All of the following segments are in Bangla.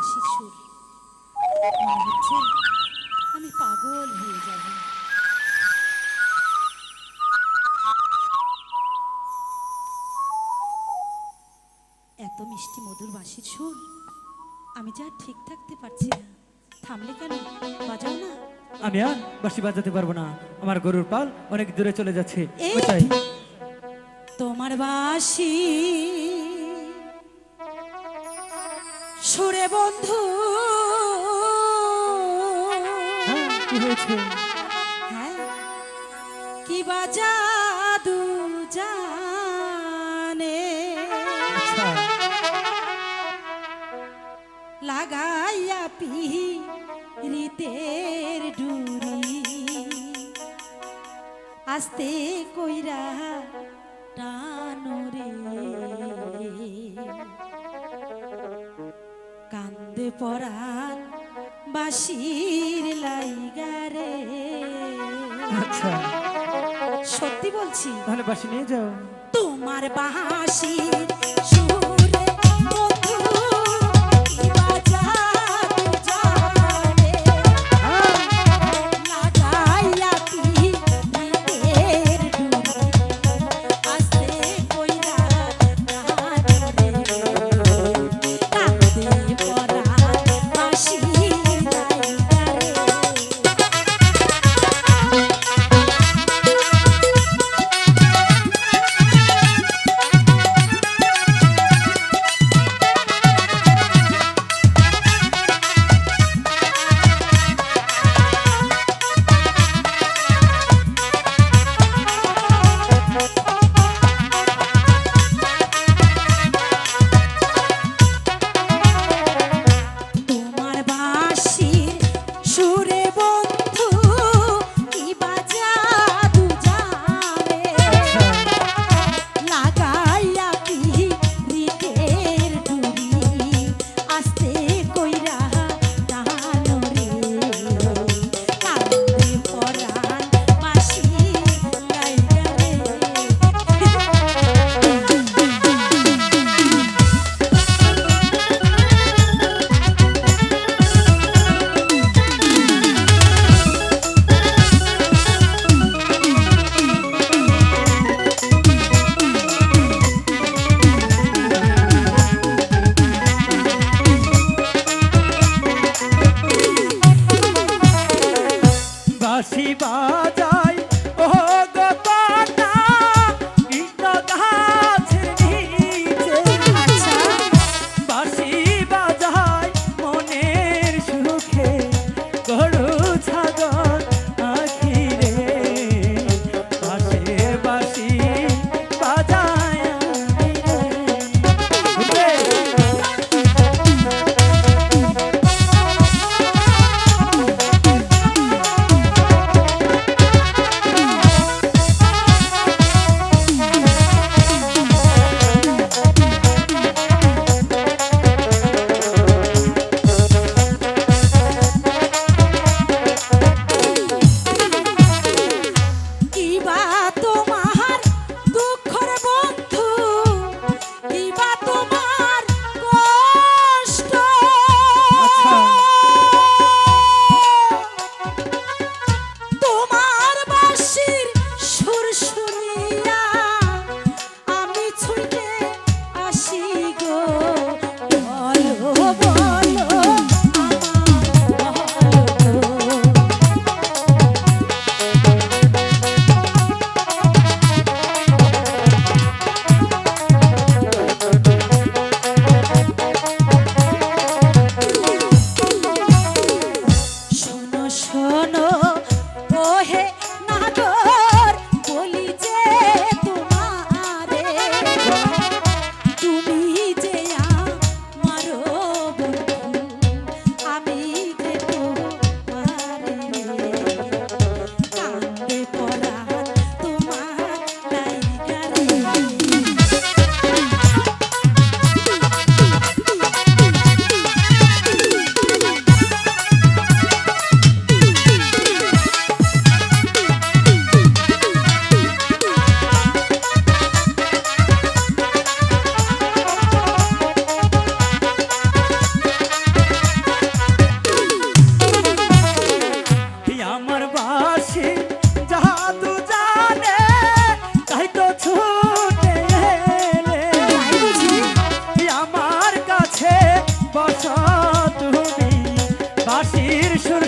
বাঁশির সুর, মনে হচ্ছে আমি পাগল হয়ে যাব। এত মিষ্টি মধুর বাঁশির সুর, আমি যা ঠিক থাকতে পারছি না। থামলে কেন? বাজাও না। আমি আর বাঁশি বাজাতে পারবো না, আমার গরুর পাল অনেক দূরে চলে যাচ্ছে। এই কোথায়? তোমার বাঁশি সুরে বন্ধু, হ্যাঁ, কি হয়েছে? হ্যাঁ, কি বাজাদু জানে আচ্ছা, লাগাইয়া পিরিতের ডুরি আস্তে কইরা টানোরে কান্দে পরাণ বাঁশির লাইগারে। আচ্ছা, সত্যি বলছি, তাহলে বাঁশি নিয়ে যাও। তোমার বাঁশির সুরে বন্ধু কি বাজাদু জানে হ্যাঁ, লাগাইয়া পিরিতের ডুরি আস্তে কইরা টানোরে কান্দে পরাণ বাঁশির লাইগারে।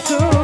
সুর